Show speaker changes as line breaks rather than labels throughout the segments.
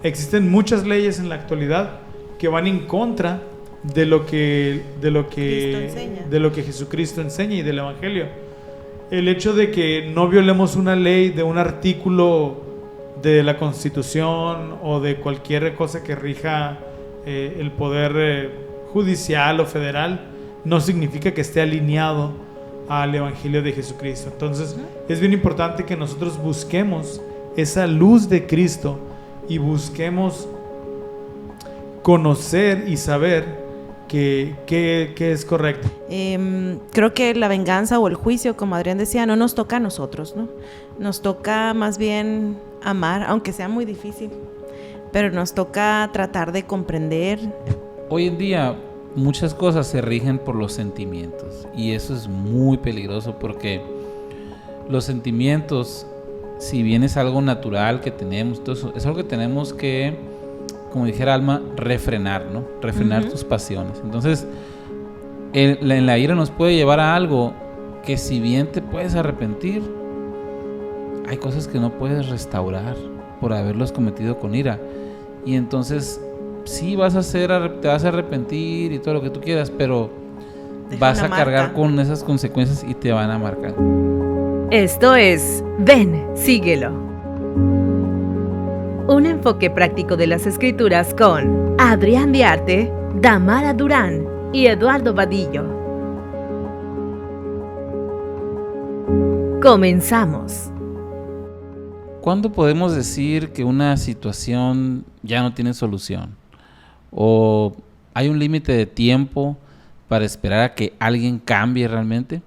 existen muchas leyes en la actualidad que van en contra de lo que Jesucristo enseña y del Evangelio. El hecho de que no violemos una ley de un artículo de la Constitución o de cualquier cosa que rija el poder judicial o federal no significa que esté alineado al Evangelio de Jesucristo. Entonces es bien importante que nosotros busquemos esa luz de Cristo y busquemos conocer y saber qué es correcto.
Creo que la venganza o el juicio, como Adrián decía, no nos toca a nosotros, ¿no? Nos toca más bien amar, aunque sea muy difícil, pero nos toca tratar de comprender.
Hoy en día muchas cosas se rigen por los sentimientos y eso es muy peligroso porque los sentimientos, si bien es algo natural que tenemos, entonces es algo que tenemos que, como dijera Alma, refrenar, ¿no? Refrenar tus pasiones. Entonces, en la ira nos puede llevar a algo que si bien te puedes arrepentir, hay cosas que no puedes restaurar por haberlos cometido con ira. Y entonces, sí te vas a arrepentir y todo lo que tú quieras, pero vas a cargar con esas consecuencias y te van a marcar.
Esto es Ven, síguelo. Un enfoque práctico de las Escrituras con Adrián Diarte, Damara Durán y Eduardo Vadillo. Comenzamos.
¿Cuándo podemos decir que una situación ya no tiene solución? ¿O hay un límite de tiempo para esperar a que alguien cambie realmente?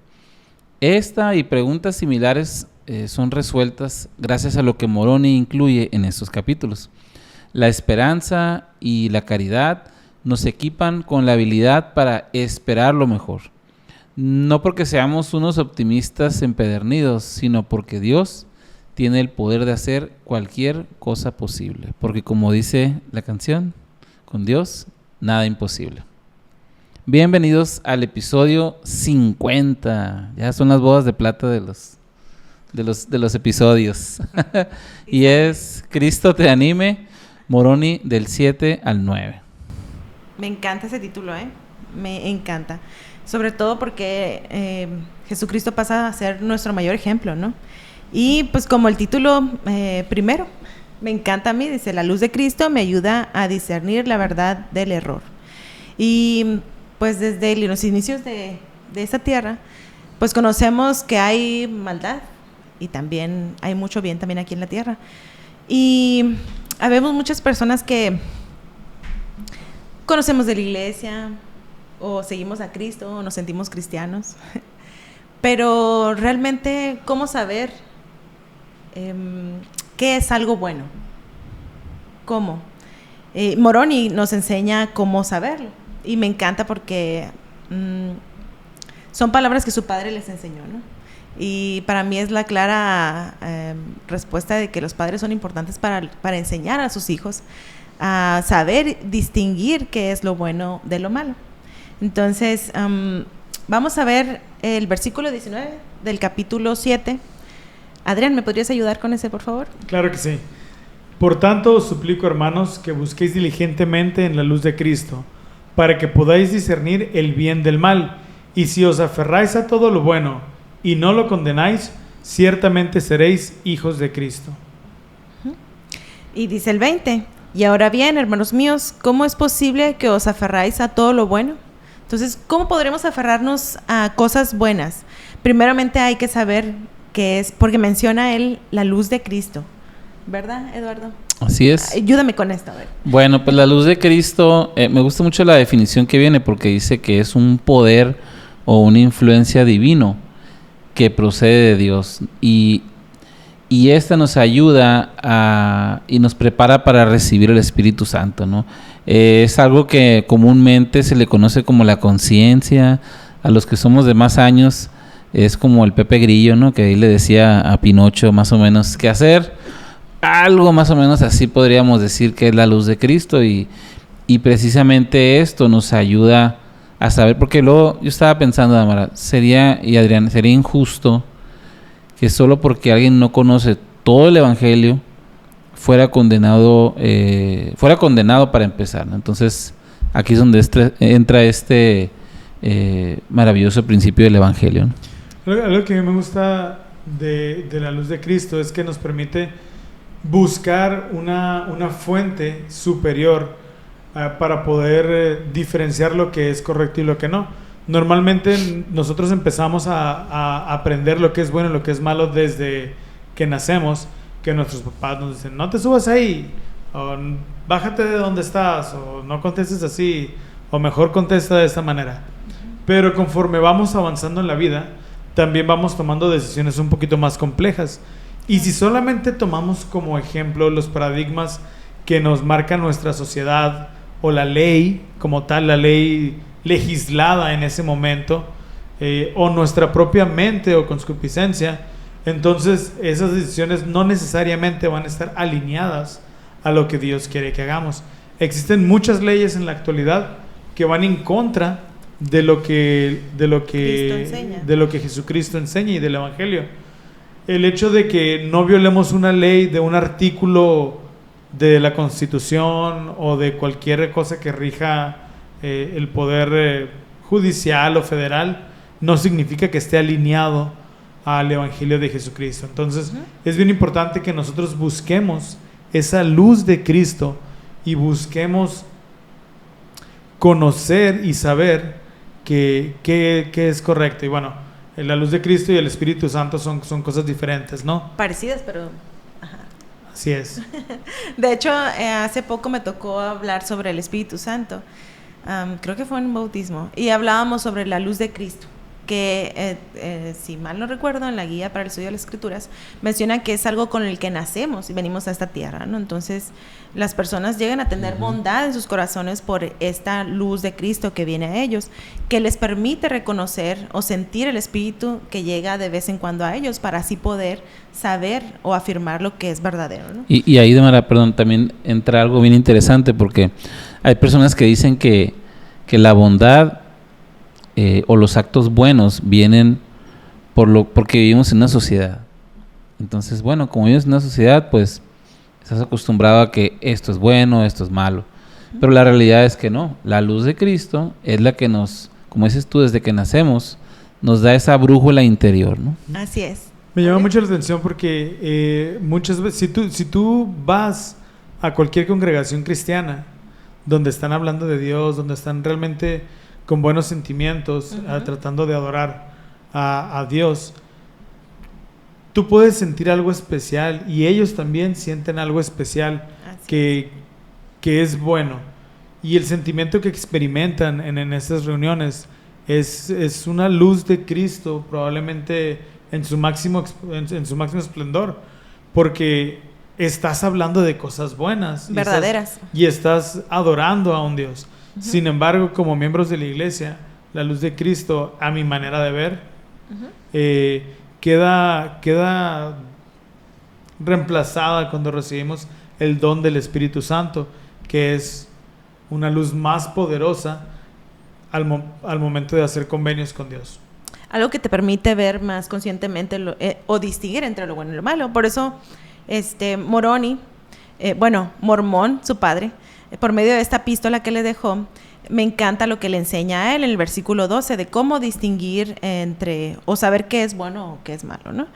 Esta y preguntas similares son resueltas gracias a lo que Moroni incluye en estos capítulos. La esperanza y la caridad nos equipan con la habilidad para esperar lo mejor. No porque seamos unos optimistas empedernidos, sino porque Dios tiene el poder de hacer cualquier cosa posible. Porque como dice la canción, con Dios nada imposible. Bienvenidos al episodio 50. Ya son las bodas de plata de los episodios. Y es Cristo te anime, Moroni, del 7 al 9.
Me encanta ese título, me encanta. Sobre todo porque Jesucristo pasa a ser nuestro mayor ejemplo, ¿no? Y pues como el título primero, me encanta a mí, dice, la luz de Cristo me ayuda a discernir la verdad del error. Y pues desde los inicios de esta tierra, pues conocemos que hay maldad y también hay mucho bien también aquí en la tierra. Y habemos muchas personas que conocemos de la iglesia o seguimos a Cristo o nos sentimos cristianos, pero realmente, ¿cómo saber qué es algo bueno? ¿Cómo? Moroni nos enseña cómo saberlo y me encanta porque son palabras que su padre les enseñó, ¿no? Y para mí es la clara respuesta de que los padres son importantes para enseñar a sus hijos a saber distinguir qué es lo bueno de lo malo. Entonces, vamos a ver el versículo 19 del capítulo 7. Adrián, ¿me podrías ayudar con ese, por favor?
Claro que sí. Por tanto, os suplico, hermanos, que busquéis diligentemente en la luz de Cristo, para que podáis discernir el bien del mal, y si os aferráis a todo lo bueno y no lo condenáis, ciertamente seréis hijos de Cristo.
Y dice el 20, y ahora bien, hermanos míos, ¿cómo es posible que os aferráis a todo lo bueno? Entonces, ¿cómo podremos aferrarnos a cosas buenas? Primeramente hay que saber qué es, porque menciona él la luz de Cristo, ¿verdad, Eduardo?
Así es.
Ayúdame con esto, a ver.
Bueno, pues la luz de Cristo, me gusta mucho la definición que viene porque dice que es un poder o una influencia divino que procede de Dios y esta nos ayuda y nos prepara para recibir el Espíritu Santo, ¿no? Es algo que comúnmente se le conoce como la conciencia. A los que somos de más años es como el Pepe Grillo, ¿no? Que ahí le decía a Pinocho más o menos qué hacer. Algo más o menos así podríamos decir que es la luz de Cristo y precisamente esto nos ayuda a saber, porque luego yo estaba pensando, Damara, y Adrián, sería injusto que solo porque alguien no conoce todo el Evangelio, fuera condenado para empezar, ¿no? Entonces, aquí es donde entra este maravilloso principio del Evangelio, ¿no?
Algo que a mí me gusta de la luz de Cristo es que nos permite buscar una fuente superior para poder diferenciar lo que es correcto y lo que no. Normalmente nosotros empezamos a aprender lo que es bueno y lo que es malo desde que nacemos, que nuestros papás nos dicen, no te subas ahí, o bájate de donde estás, o no contestes así, o mejor contesta de esta manera. Pero conforme vamos avanzando en la vida, también vamos tomando decisiones un poquito más complejas. Y si solamente tomamos como ejemplo los paradigmas que nos marca nuestra sociedad o la ley como tal, la ley legislada en ese momento, o nuestra propia mente o concupiscencia, entonces esas decisiones no necesariamente van a estar alineadas a lo que Dios quiere que hagamos. Existen muchas leyes en la actualidad que van en contra de lo que Jesucristo enseña y del Evangelio. El hecho de que no violemos una ley de un artículo de la Constitución o de cualquier cosa que rija el poder judicial o federal no significa que esté alineado al Evangelio de Jesucristo. Entonces, es bien importante que nosotros busquemos esa luz de Cristo y busquemos conocer y saber qué es correcto. Y bueno, la luz de Cristo y el Espíritu Santo son cosas diferentes, ¿no?
Parecidas, pero... Ajá.
Así es.
De hecho, hace poco me tocó hablar sobre el Espíritu Santo. Creo que fue en un bautismo. Y hablábamos sobre la luz de Cristo, que si mal no recuerdo, en la guía para el estudio de las Escrituras menciona que es algo con el que nacemos y venimos a esta tierra, ¿no? Entonces las personas llegan a tener bondad en sus corazones por esta luz de Cristo que viene a ellos, que les permite reconocer o sentir el Espíritu que llega de vez en cuando a ellos, para así poder saber o afirmar lo que es verdadero, ¿no?
Y ahí, también entra algo bien interesante, porque hay personas que dicen que la bondad o los actos buenos vienen porque vivimos en una sociedad. Entonces, bueno, como vives en una sociedad, pues estás acostumbrado a que esto es bueno, esto es malo. Pero la realidad es que no. La luz de Cristo es la que nos, como dices tú, desde que nacemos, nos da esa brújula interior, ¿no?
Así es.
Me llama mucho la atención porque muchas veces, si tú vas a cualquier congregación cristiana donde están hablando de Dios, donde están realmente con buenos sentimientos, tratando de adorar a Dios, tú puedes sentir algo especial y ellos también sienten algo especial que es bueno. Y el sentimiento que experimentan en estas reuniones es una luz de Cristo, probablemente en su máximo esplendor, porque estás hablando de cosas buenas,
verdaderas,
y estás adorando a un Dios. Sin embargo, como miembros de la iglesia, la luz de Cristo, a mi manera de ver, queda reemplazada cuando recibimos el don del Espíritu Santo, que es una luz más poderosa al momento de hacer convenios con Dios.
Algo que te permite ver más conscientemente o distinguir entre lo bueno y lo malo. Por eso Mormón, su padre, por medio de esta epístola que le dejó, me encanta lo que le enseña a él en el versículo 12 de cómo distinguir entre o saber qué es bueno o qué es malo, ¿no?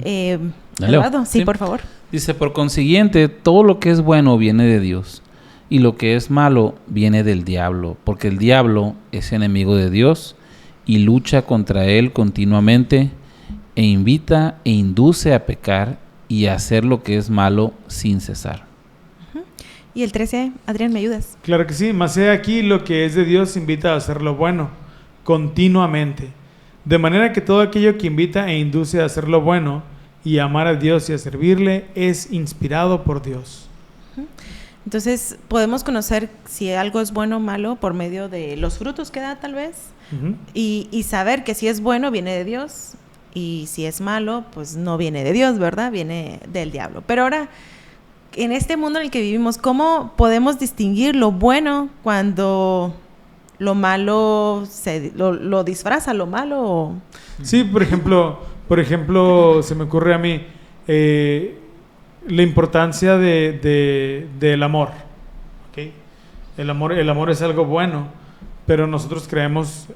Eduardo, sí, por favor.
Dice, por consiguiente, todo lo que es bueno viene de Dios, y lo que es malo viene del diablo, porque el diablo es enemigo de Dios y lucha contra él continuamente, e invita e induce a pecar y a hacer lo que es malo sin cesar.
Y el 13, Adrián, ¿me ayudas?
Claro que sí. Mas he aquí, lo que es de Dios invita a hacer lo bueno continuamente, de manera que todo aquello que invita e induce a hacer lo bueno y a amar a Dios y a servirle es inspirado por Dios.
Entonces podemos conocer si algo es bueno o malo por medio de los frutos que da, tal vez, y saber que si es bueno viene de Dios y si es malo pues no viene de Dios, ¿verdad? Viene del diablo. Pero ahora, en este mundo en el que vivimos, ¿cómo podemos distinguir lo bueno cuando lo malo lo disfraza, lo malo? Sí,
por ejemplo, se me ocurre a mí, la importancia del amor. ¿Okay? El amor es algo bueno, pero nosotros creemos,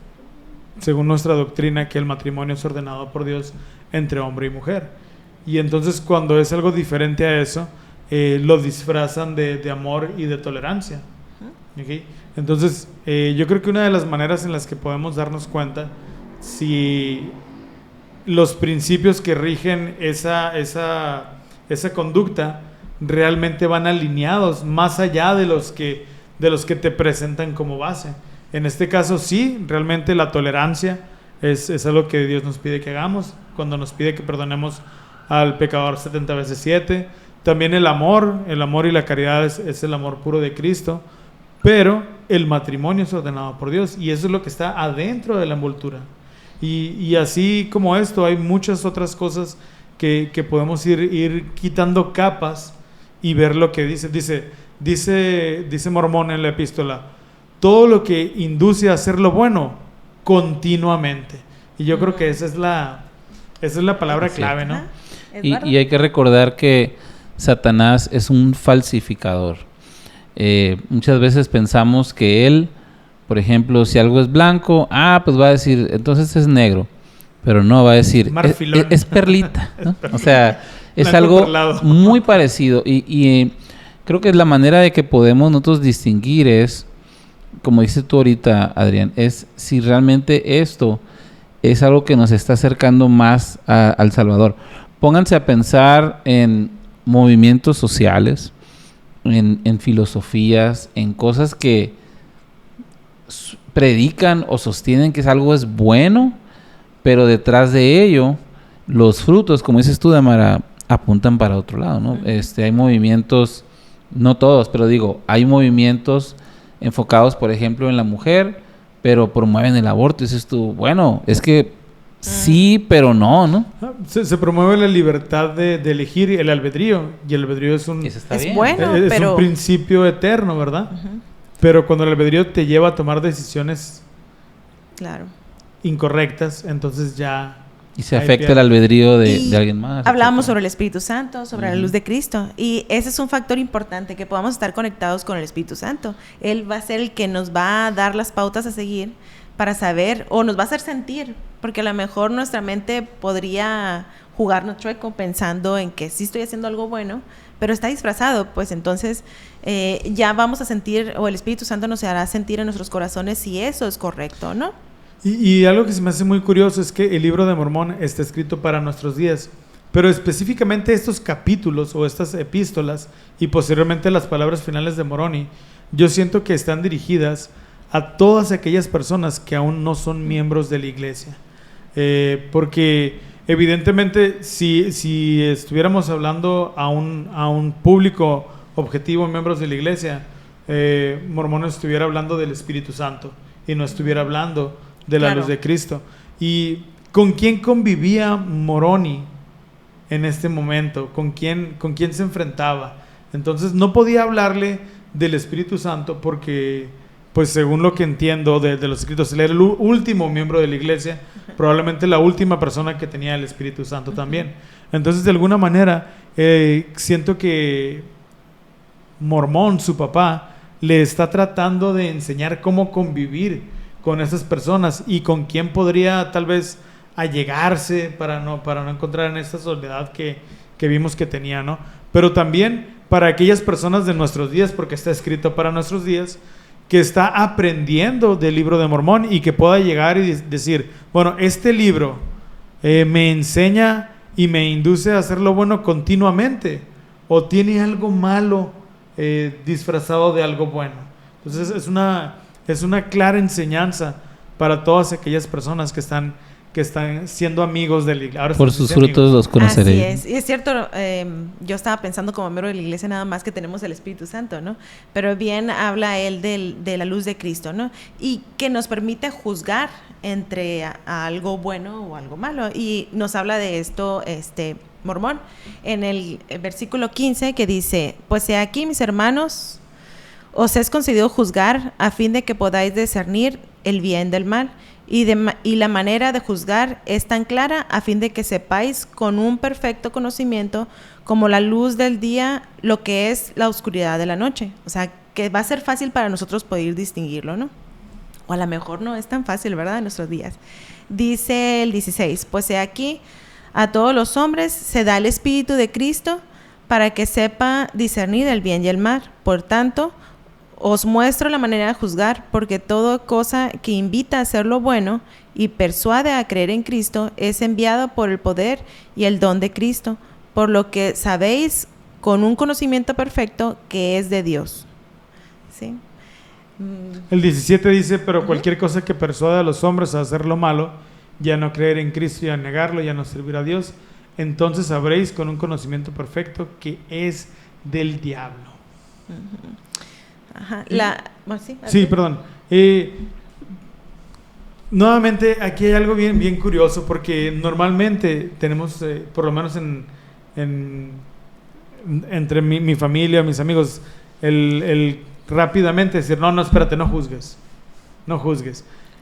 según nuestra doctrina, que el matrimonio es ordenado por Dios entre hombre y mujer. Y entonces cuando es algo diferente a eso, lo disfrazan de amor y de tolerancia. ¿Okay? Entonces, yo creo que una de las maneras en las que podemos darnos cuenta si los principios que rigen esa conducta realmente van alineados más allá de los que te presentan como base. En este caso sí, realmente la tolerancia es algo que Dios nos pide que hagamos, cuando nos pide que perdonemos al pecador 70 veces 7. También el amor y la caridad es el amor puro de Cristo, pero el matrimonio es ordenado por Dios y eso es lo que está adentro de la envoltura. Y así como esto, hay muchas otras cosas que podemos ir quitando capas y ver lo que dice Mormón en la epístola: todo lo que induce a hacer lo bueno continuamente. Y yo creo que esa es la palabra clave, ¿no?
Y hay que recordar que Satanás es un falsificador. Muchas veces pensamos que él, por ejemplo, si algo es blanco, pues va a decir, entonces es negro. Pero no, va a decir, es perlita, ¿no? O sea, es algo muy parecido. Y creo que la manera de que podemos nosotros distinguir es, como dices tú ahorita, Adrián, es si realmente esto es algo que nos está acercando más al Salvador. Pónganse a pensar en movimientos sociales, en filosofías, en cosas que predican o sostienen que algo es bueno, pero detrás de ello, los frutos, como dices tú, Damara, apuntan para otro lado, ¿no? Hay movimientos, no todos, pero digo, hay movimientos enfocados, por ejemplo, en la mujer, pero promueven el aborto. Y dices tú, bueno, es que sí, pero no.
Se promueve la libertad de elegir el albedrío, y el albedrío es
bueno,
un principio eterno, ¿verdad? Uh-huh. Pero cuando el albedrío te lleva a tomar decisiones incorrectas, entonces ya...
Y se afecta el albedrío de alguien más.
Hablábamos sobre el Espíritu Santo, sobre la luz de Cristo. Y ese es un factor importante, que podamos estar conectados con el Espíritu Santo. Él va a ser el que nos va a dar las pautas a seguir para saber, o nos va a hacer sentir, porque a lo mejor nuestra mente podría jugarnos chueco pensando en que sí estoy haciendo algo bueno, pero está disfrazado. Pues entonces ya vamos a sentir, o el Espíritu Santo nos hará sentir en nuestros corazones si eso es correcto, ¿no?
Y algo que se me hace muy curioso es que el libro de Mormón está escrito para nuestros días, pero específicamente estos capítulos o estas epístolas y posteriormente las palabras finales de Moroni, yo siento que están dirigidas a todas aquellas personas que aún no son miembros de la iglesia, porque evidentemente si estuviéramos hablando a un público objetivo, miembros de la iglesia, Mormón estuviera hablando del Espíritu Santo y no estuviera hablando de la luz de Cristo. ¿Y con quién convivía Moroni en este momento? ¿Con quién se enfrentaba? Entonces no podía hablarle del Espíritu Santo porque, pues según lo que entiendo de los escritos, él era el último miembro de la iglesia, probablemente la última persona que tenía el Espíritu Santo también. Entonces de alguna manera siento que Mormón, su papá, le está tratando de enseñar cómo convivir con esas personas y con quién podría tal vez allegarse para no encontrar en esta soledad que vimos que tenía, ¿no? Pero también para aquellas personas de nuestros días, porque está escrito para nuestros días, que está aprendiendo del libro de Mormón y que pueda llegar y decir, bueno, este libro me enseña y me induce a hacer lo bueno continuamente, o tiene algo malo disfrazado de algo bueno. Entonces es una clara enseñanza para todas aquellas personas que están siendo amigos de la iglesia.
Por sus frutos los conoceréis.
Así es. Y es cierto, yo estaba pensando como miembro de la iglesia nada más que tenemos el Espíritu Santo, ¿no? Pero bien habla él de la luz de Cristo, ¿no? Y que nos permite juzgar entre algo bueno o algo malo. Y nos habla de esto Mormón en el versículo 15, que dice: pues he aquí, mis hermanos, os es concedido juzgar a fin de que podáis discernir el bien del mal y la manera de juzgar es tan clara a fin de que sepáis con un perfecto conocimiento como la luz del día lo que es la oscuridad de la noche. O sea, que va a ser fácil para nosotros poder distinguirlo, ¿no? O a lo mejor no es tan fácil, ¿verdad? En nuestros días. Dice el 16, pues he aquí, a todos los hombres se da el Espíritu de Cristo para que sepa discernir el bien y el mal. Por tanto, os muestro la manera de juzgar, porque toda cosa que invita a hacer lo bueno y persuade a creer en Cristo es enviado por el poder y el don de Cristo, por lo que sabéis con un conocimiento perfecto que es de Dios. ¿Sí?
El 17 dice, pero cualquier cosa que persuada a los hombres a hacer lo malo, ya no creer en Cristo y a negarlo, ya no servir a Dios, entonces sabréis con un conocimiento perfecto que es del diablo.
Ajá.
Sí, perdón. Nuevamente, aquí hay algo bien curioso, porque normalmente tenemos, por lo menos entre mi familia, mis amigos, el rápidamente decir, no, espérate, no juzgues.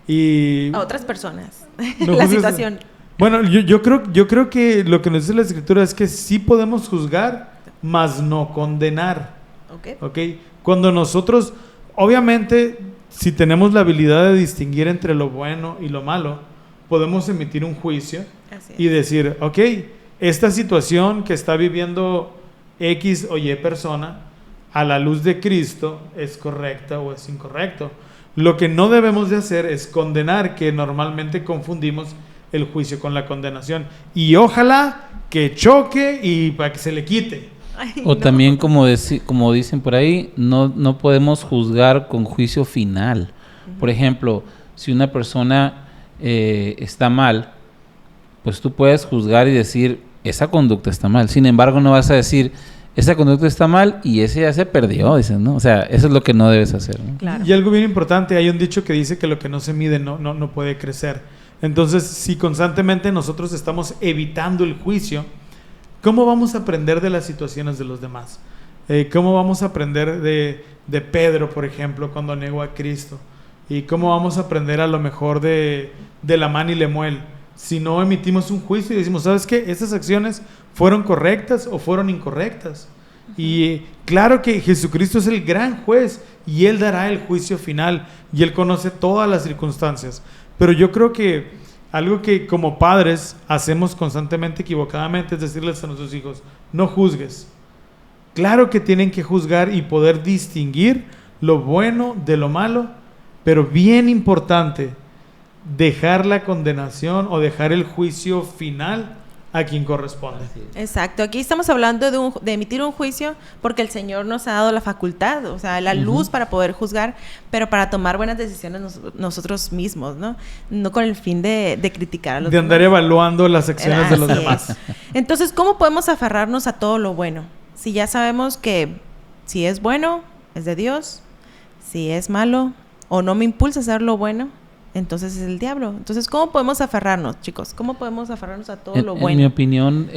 Y
a otras personas.
No
la
juzgues.
situación.
Bueno, yo creo que lo que nos dice la Escritura es que sí podemos juzgar, mas no condenar. ¿Ok? Cuando nosotros, obviamente, si tenemos la habilidad de distinguir entre lo bueno y lo malo, podemos emitir un juicio y decir, ok, esta situación que está viviendo X o Y persona, a la luz de Cristo, ¿es correcta o es incorrecto? Lo que no debemos de hacer es condenar, que normalmente confundimos el juicio con la condenación. Y ojalá que choque y para que se le quite.
Ay,
O
no.
también, como dicen por ahí, no podemos juzgar con juicio final. Por ejemplo, si una persona está mal, pues tú puedes juzgar y decir, esa conducta está mal. Sin embargo, no vas a decir, esa conducta está mal y ese ya se perdió, dicen, ¿no? O sea, eso es lo que no debes hacer, ¿no?
Claro.
Y algo bien importante, hay un dicho que dice que lo que no se mide no puede crecer. Entonces, si constantemente nosotros estamos evitando el juicio, ¿cómo vamos a aprender de las situaciones de los demás? ¿Cómo vamos a aprender de Pedro, por ejemplo, cuando negó a Cristo? ¿Y cómo vamos a aprender a lo mejor de Lamán y Lemuel? Si no emitimos un juicio y decimos, ¿sabes qué? Estas acciones fueron correctas o fueron incorrectas. Y claro que Jesucristo es el gran juez y Él dará el juicio final y Él conoce todas las circunstancias. Pero yo creo que algo que como padres hacemos constantemente equivocadamente es decirles a nuestros hijos, no juzgues. Claro que tienen que juzgar y poder distinguir lo bueno de lo malo, pero bien importante, dejar la condenación o dejar el juicio final a quien corresponde.
Exacto, aquí estamos hablando de emitir un juicio porque el Señor nos ha dado la facultad, o sea, la luz para poder juzgar, pero para tomar buenas decisiones nosotros mismos, ¿no? No con el fin de criticar a los
De andar
demás.
evaluando las acciones de los
Así
demás.
es. Entonces, ¿cómo podemos aferrarnos a todo lo bueno? Si ya sabemos que si es bueno, es de Dios, si es malo o no me impulsa a hacer lo bueno, entonces es el diablo. Entonces, ¿cómo podemos aferrarnos, chicos? ¿Cómo podemos aferrarnos a todo lo bueno?
En mi opinión,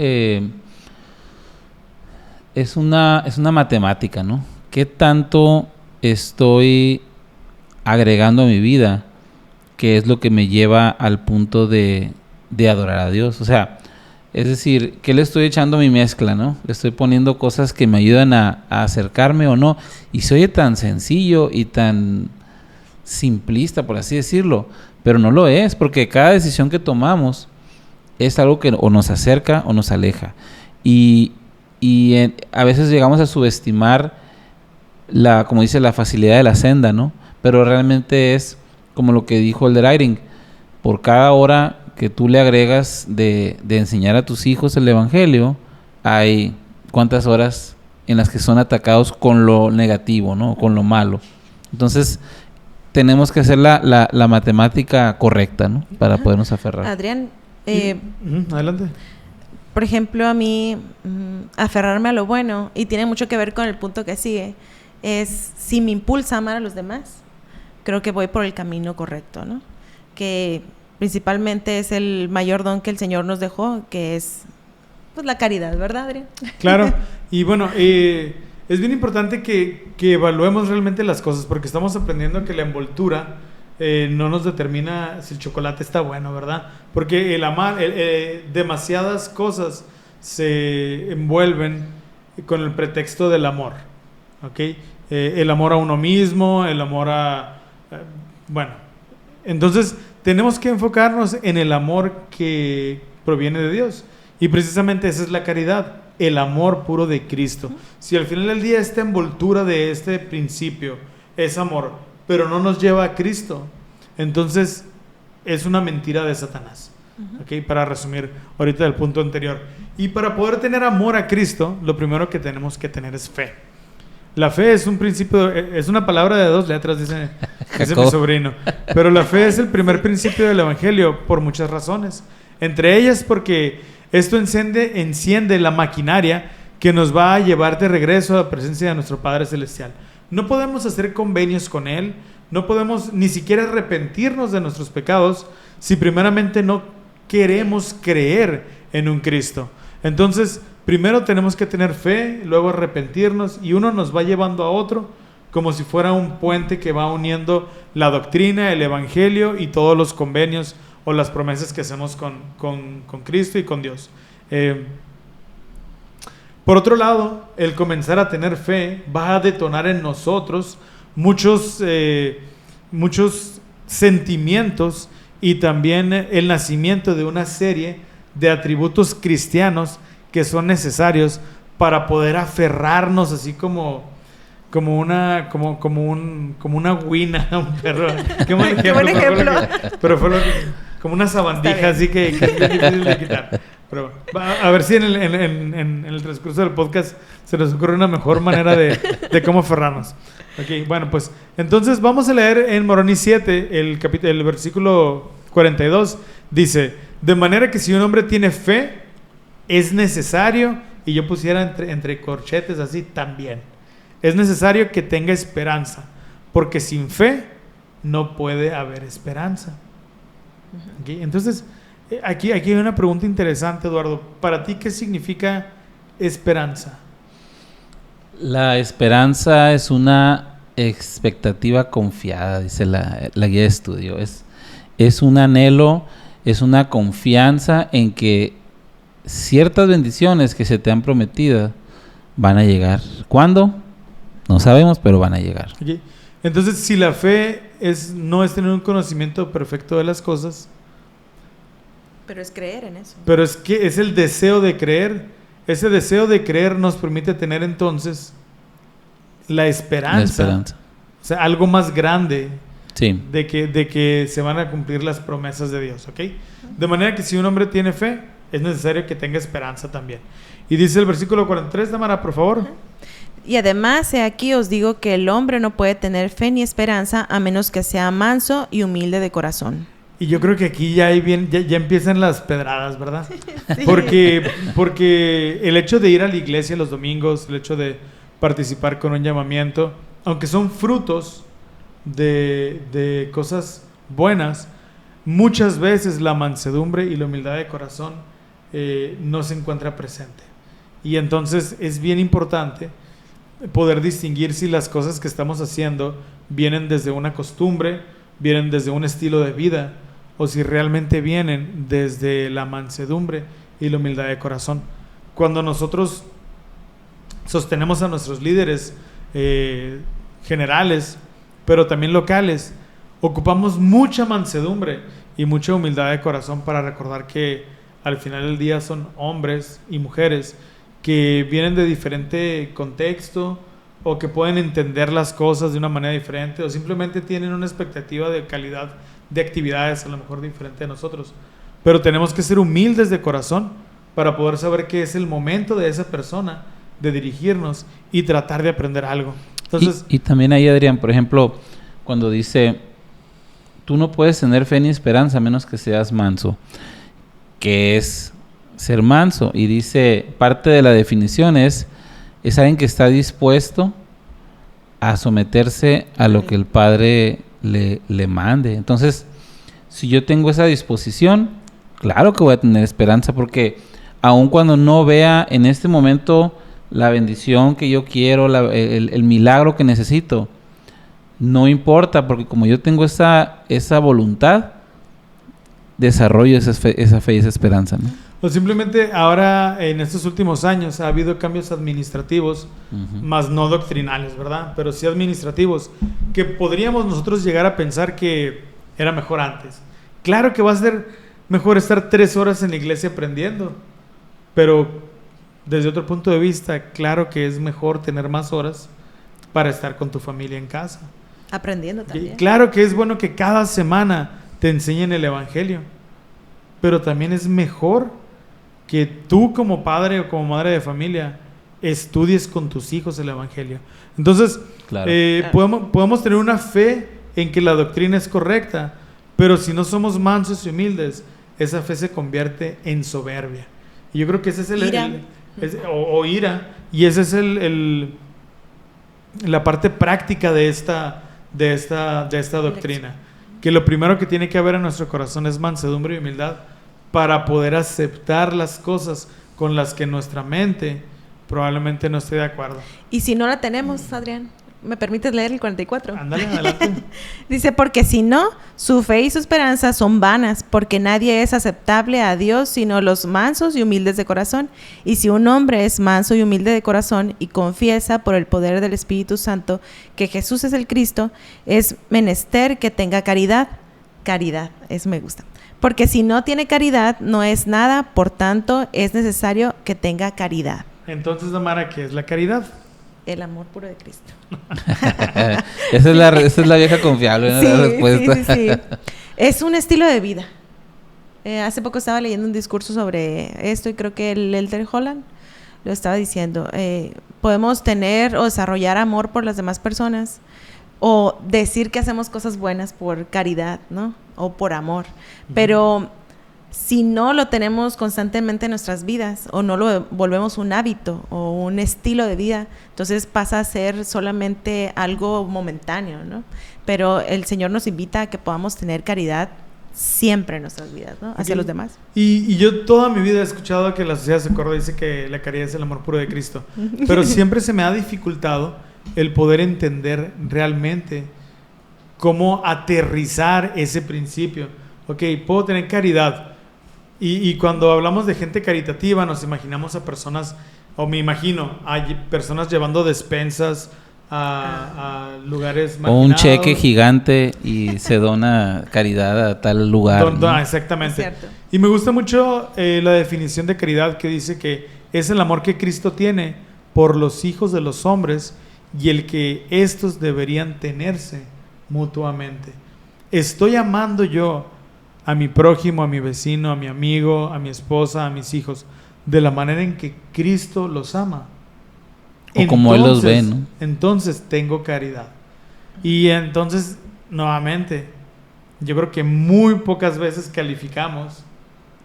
es una matemática, ¿no? ¿Qué tanto estoy agregando a mi vida? Que es lo que me lleva al punto de adorar a Dios. O sea, es decir, ¿qué le estoy echando a mi mezcla, no? Le estoy poniendo cosas que me ayudan a acercarme o no. Y se oye tan sencillo y tan simplista, por así decirlo, pero no lo es, porque cada decisión que tomamos es algo que o nos acerca o nos aleja. Y a veces llegamos a subestimar como dice, la facilidad de la senda, ¿no? Pero realmente es como lo que dijo Elder Eyring, por cada hora que tú le agregas de enseñar a tus hijos el Evangelio, hay cuántas horas en las que son atacados con lo negativo, ¿no? Con lo malo. Entonces, tenemos que hacer la matemática correcta, ¿no? Para podernos aferrar.
Adrián,
Adelante.
por ejemplo, a mí aferrarme a lo bueno, y tiene mucho que ver con el punto que sigue, es si me impulsa a amar a los demás, creo que voy por el camino correcto, ¿no? Que principalmente es el mayor don que el Señor nos dejó, que es pues la caridad, ¿verdad, Adrián?
Claro, y bueno, es bien importante que evaluemos realmente las cosas, porque estamos aprendiendo que la envoltura no nos determina si el chocolate está bueno, ¿verdad? Porque el amar, demasiadas cosas se envuelven con el pretexto del amor, ¿ok? El amor a uno mismo, el amor a... bueno, entonces tenemos que enfocarnos en el amor que proviene de Dios. Y precisamente esa es la caridad, el amor puro de Cristo. Si al final del día esta envoltura de este principio es amor, pero no nos lleva a Cristo, entonces es una mentira de Satanás. ¿Okay? Para resumir ahorita el punto anterior. Y para poder tener amor a Cristo, lo primero que tenemos que tener es fe. La fe es un principio, es una palabra de 2 letras, dice mi sobrino. Pero la fe es el primer principio del Evangelio por muchas razones. Entre ellas porque esto enciende la maquinaria que nos va a llevar de regreso a la presencia de nuestro Padre Celestial. No podemos hacer convenios con Él, no podemos ni siquiera arrepentirnos de nuestros pecados si primeramente no queremos creer en un Cristo. Entonces, primero tenemos que tener fe, luego arrepentirnos, y uno nos va llevando a otro como si fuera un puente que va uniendo la doctrina, el Evangelio y todos los convenios o las promesas que hacemos con Cristo y con Dios. Por otro lado, el comenzar a tener fe va a detonar en nosotros muchos sentimientos y también el nacimiento de una serie de atributos cristianos que son necesarios para poder aferrarnos así como una guina a un perro. Qué buen ejemplo. Pero fue como una sabandija así que es bien difícil de quitar. Pero a ver si en el transcurso del podcast se nos ocurre una mejor manera de cómo aferrarnos. Okay, bueno, pues entonces vamos a leer en Moroni 7 el versículo 42. Dice: de manera que si un hombre tiene fe, es necesario, y yo pusiera entre corchetes así también, es necesario que tenga esperanza, porque sin fe no puede haber esperanza. Okay, entonces aquí hay una pregunta interesante, Eduardo. Para ti, ¿qué significa esperanza?
La esperanza es una expectativa confiada, dice la guía de estudio. Es un anhelo, es una confianza en que ciertas bendiciones que se te han prometido van a llegar. ¿Cuándo? No sabemos, pero van a llegar.
Okay. Entonces, si la fe no es tener un conocimiento perfecto de las cosas,
pero es creer en eso.
Pero es que es el deseo de creer. Ese deseo de creer nos permite tener entonces la esperanza. O sea, algo más grande.
Sí.
De que se van a cumplir las promesas de Dios, ¿ok? De manera que si un hombre tiene fe, es necesario que tenga esperanza también. Y dice el versículo 43, Tamara, por favor.
Y además, aquí os digo que el hombre no puede tener fe ni esperanza a menos que sea manso y humilde de corazón.
Y yo creo que aquí ya empiezan las pedradas, ¿verdad? Sí. Porque el hecho de ir a la iglesia los domingos, el hecho de participar con un llamamiento, aunque son frutos de cosas buenas, muchas veces la mansedumbre y la humildad de corazón no se encuentra presente. Y entonces es bien importante poder distinguir si las cosas que estamos haciendo vienen desde una costumbre, vienen desde un estilo de vida, o si realmente vienen desde la mansedumbre y la humildad de corazón. Cuando nosotros sostenemos a nuestros líderes generales, pero también locales, ocupamos mucha mansedumbre y mucha humildad de corazón para recordar que al final del día son hombres y mujeres que vienen de diferente contexto, o que pueden entender las cosas de una manera diferente, o simplemente tienen una expectativa de calidad de actividades a lo mejor diferente de nosotros. Pero tenemos que ser humildes de corazón para poder saber que es el momento de esa persona de dirigirnos y tratar de aprender algo. Entonces,
y también ahí, Adrián, por ejemplo, cuando dice, tú no puedes tener fe ni esperanza a menos que seas manso, que es ser manso, y dice, parte de la definición es alguien que está dispuesto a someterse a lo que el Padre le mande. Entonces, si yo tengo esa disposición, claro que voy a tener esperanza, porque aun cuando no vea en este momento la bendición que yo quiero, el milagro que necesito, no importa, porque como yo tengo esa voluntad, desarrollo esa fe y esa esperanza, ¿no?
O simplemente ahora, en estos últimos años, ha habido cambios administrativos, más no doctrinales, ¿verdad? Pero sí administrativos, que podríamos nosotros llegar a pensar que era mejor antes. Claro que va a ser mejor estar 3 horas en la iglesia aprendiendo, pero desde otro punto de vista, claro que es mejor tener más horas para estar con tu familia en casa.
Aprendiendo también.
Y claro que es bueno que cada semana te enseñen el evangelio, pero también es mejor que tú como padre o como madre de familia estudies con tus hijos el evangelio. Entonces,
Claro.
podemos tener una fe en que la doctrina es correcta, pero si no somos mansos y humildes, esa fe se convierte en soberbia. Y yo creo que ese es
Ira.
o ira, y esa es la parte práctica de esta doctrina. Que lo primero que tiene que haber en nuestro corazón es mansedumbre y humildad para poder aceptar las cosas con las que nuestra mente probablemente no esté de acuerdo.
Y si no la tenemos, Adrián, ¿me permites leer el 44?
Ándale, adelante.
Dice, porque si no, su fe y su esperanza son vanas, porque nadie es aceptable a Dios sino los mansos y humildes de corazón. Y si un hombre es manso y humilde de corazón y confiesa por el poder del Espíritu Santo que Jesús es el Cristo, es menester que tenga caridad. Caridad, eso me gusta. Porque si no tiene caridad, no es nada, por tanto, es necesario que tenga caridad.
Entonces, Damara, ¿qué es la caridad?
El amor puro de Cristo.
Esa es la vieja confiable, ¿no? La respuesta.
Sí. Es un estilo de vida. Hace poco estaba leyendo un discurso sobre esto y creo que el Elder Holland lo estaba diciendo. Podemos tener o desarrollar amor por las demás personas o decir que hacemos cosas buenas por caridad, ¿no? O por amor. Pero si no lo tenemos constantemente en nuestras vidas o no lo volvemos un hábito o un estilo de vida, entonces pasa a ser solamente algo momentáneo, ¿no? Pero el Señor nos invita a que podamos tener caridad siempre en nuestras vidas, ¿no? Hacia los demás.
Y yo toda mi vida he escuchado que la Sociedad de Socorro dice que la caridad es el amor puro de Cristo, pero siempre se me ha dificultado el poder entender realmente cómo aterrizar ese principio. Ok, puedo tener caridad. Y cuando hablamos de gente caritativa, nos imaginamos a personas, o me imagino, a personas llevando despensas a lugares marginados.
O un cheque gigante y se dona caridad a tal lugar, ¿no?
Exactamente.
Es cierto.
Y me gusta mucho la definición de caridad que dice que es el amor que Cristo tiene por los hijos de los hombres y el que estos deberían tenerse mutuamente. Estoy amando yo a mi prójimo, a mi vecino, a mi amigo, a mi esposa, a mis hijos, de la manera en que Cristo los ama.
O como Él los ve, ¿no?
Entonces tengo caridad. Y entonces, nuevamente, yo creo que muy pocas veces calificamos,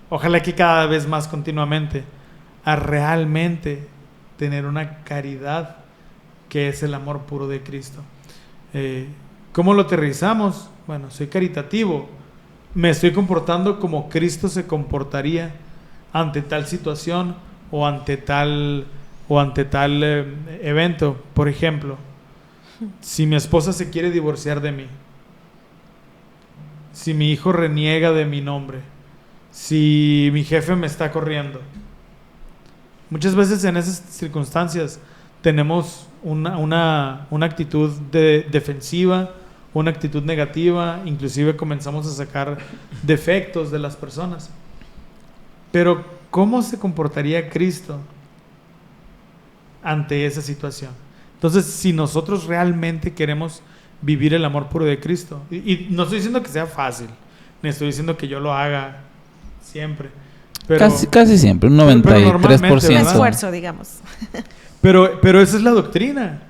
ojalá que cada vez más continuamente, a realmente tener una caridad que es el amor puro de Cristo. ¿Cómo lo aterrizamos? Bueno, soy caritativo. Me estoy comportando como Cristo se comportaría ante tal situación o ante tal evento. Por ejemplo, si mi esposa se quiere divorciar de mí, si mi hijo reniega de mi nombre, si mi jefe me está corriendo, muchas veces en esas circunstancias tenemos una actitud defensiva, una actitud negativa, inclusive comenzamos a sacar defectos de las personas. Pero ¿cómo se comportaría Cristo ante esa situación? Entonces, si nosotros realmente queremos vivir el amor puro de Cristo, y no estoy diciendo que sea fácil, ni estoy diciendo que yo lo haga siempre, pero
casi siempre, un 93%.
Un esfuerzo, digamos.
Pero esa es la doctrina.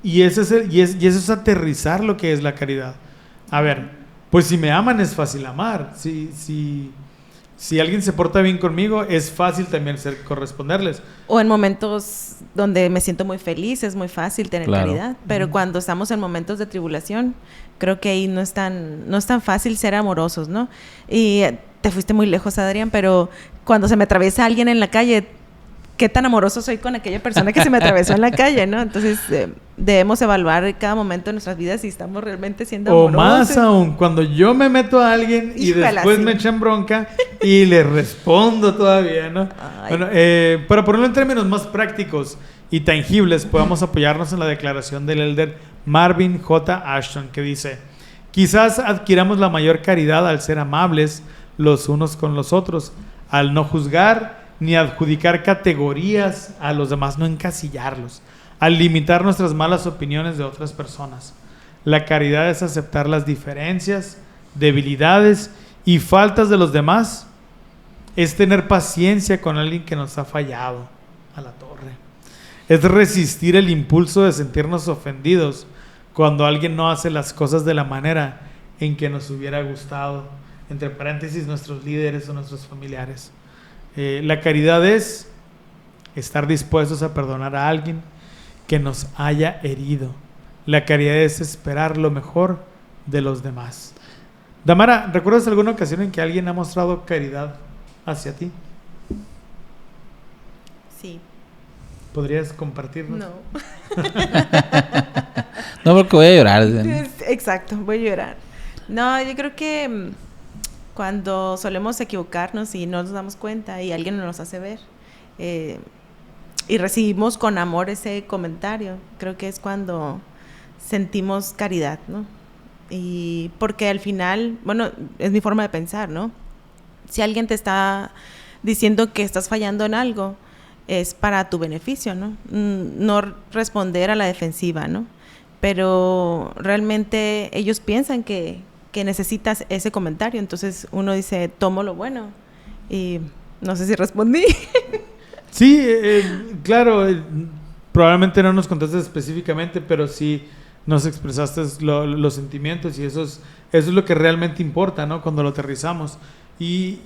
Y eso es aterrizar lo que es la caridad. A ver, pues si me aman es fácil amar. Si alguien se porta bien conmigo, es fácil también corresponderles.
O en momentos donde me siento muy feliz, es muy fácil tener caridad. Pero cuando estamos en momentos de tribulación, creo que ahí no es tan fácil ser amorosos, ¿no? Y te fuiste muy lejos, Adrián, pero cuando se me atraviesa alguien en la calle, qué tan amoroso soy con aquella persona que se me atravesó en la calle, ¿no? Entonces, debemos evaluar cada momento de nuestras vidas si estamos realmente siendo
O
amorosos.
más aún, cuando yo me meto a alguien y
Híjala,
después
sí.
me echan bronca y le respondo todavía, ¿no?
Ay.
Bueno, para ponerlo en términos más prácticos y tangibles, podemos apoyarnos en la declaración del elder Marvin J. Ashton, que dice: quizás adquiramos la mayor caridad al ser amables los unos con los otros, al no juzgar ni adjudicar categorías a los demás, no encasillarlos, al limitar nuestras malas opiniones de otras personas. La caridad es aceptar las diferencias, debilidades y faltas de los demás. Es tener paciencia con alguien que nos ha fallado a la torre. Es resistir el impulso de sentirnos ofendidos cuando alguien no hace las cosas de la manera en que nos hubiera gustado. Entre paréntesis, nuestros líderes o nuestros familiares. La caridad es estar dispuestos a perdonar a alguien que nos haya herido. La caridad es esperar lo mejor de los demás. Damara, ¿recuerdas alguna ocasión en que alguien ha mostrado caridad hacia ti?
Sí.
¿Podrías compartirnos?
No.
No, porque voy a llorar.
Exacto, voy a llorar. No, yo creo que cuando solemos equivocarnos y no nos damos cuenta y alguien nos hace ver y recibimos con amor ese comentario, creo que es cuando sentimos caridad, ¿no? Y porque al final, bueno, es mi forma de pensar, ¿no? Si alguien te está diciendo que estás fallando en algo, es para tu beneficio, ¿no? No responder a la defensiva, ¿no? Pero realmente ellos piensan que necesitas ese comentario, entonces uno dice, tomo lo bueno, y no sé si respondí.
Sí, claro, probablemente no nos contaste específicamente, pero sí nos expresaste los sentimientos, y eso es lo que realmente importa, ¿no? Cuando lo aterrizamos. Y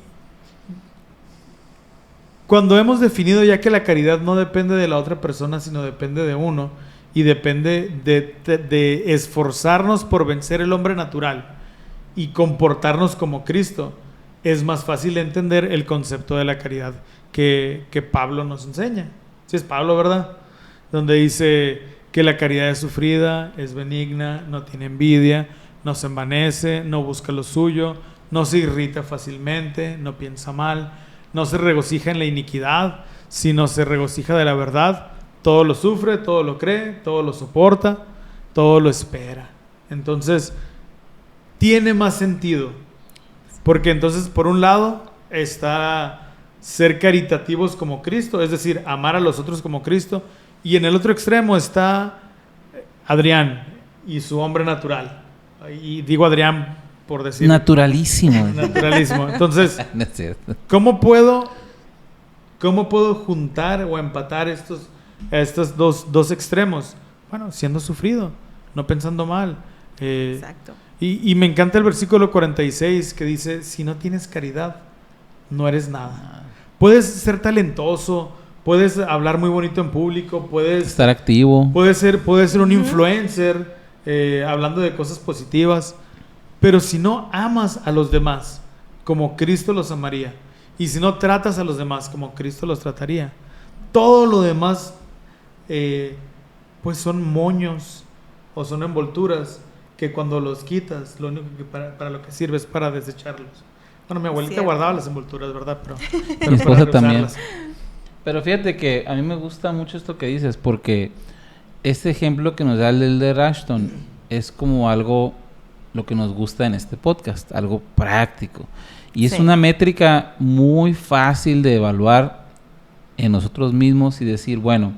cuando hemos definido ya que la caridad no depende de la otra persona, sino depende de uno, y depende de esforzarnos por vencer el hombre natural y comportarnos como Cristo, es más fácil entender el concepto de la caridad que Pablo nos enseña. Sí, es Pablo, ¿verdad? Donde dice que la caridad es sufrida, es benigna, no tiene envidia, no se envanece, no busca lo suyo, no se irrita fácilmente, no piensa mal, no se regocija en la iniquidad, sino se regocija de la verdad. Todo lo sufre, todo lo cree, todo lo soporta, todo lo espera. Entonces, tiene más sentido, porque entonces por un lado está ser caritativos como Cristo, es decir, amar a los otros como Cristo, y en el otro extremo está Adrián y su hombre natural, y digo Adrián por decir
Naturalísimo.
naturalismo. Entonces,
No es cierto.
¿cómo puedo juntar o empatar estos dos extremos? Bueno, siendo sufrido, no pensando mal.
Exacto.
Y me encanta el versículo 46 que dice: si no tienes caridad, no eres nada. Puedes ser talentoso, puedes hablar muy bonito en público, puedes
Estar activo.
puedes ser un influencer hablando de cosas positivas, pero si no amas a los demás como Cristo los amaría, y si no tratas a los demás como Cristo los trataría, todo lo demás pues son moños o son envolturas que cuando los quitas, lo único que para lo que sirve es para desecharlos. Bueno, mi abuelita
Cierto.
guardaba las envolturas, ¿verdad? Pero
Mi esposa
para
también.
reusarlas.
Pero fíjate que a mí me gusta mucho esto que dices, porque este ejemplo que nos da el elder Ashton es como algo, lo que nos gusta en este podcast, algo práctico. Y es
Sí.
una métrica muy fácil de evaluar en nosotros mismos y decir, bueno,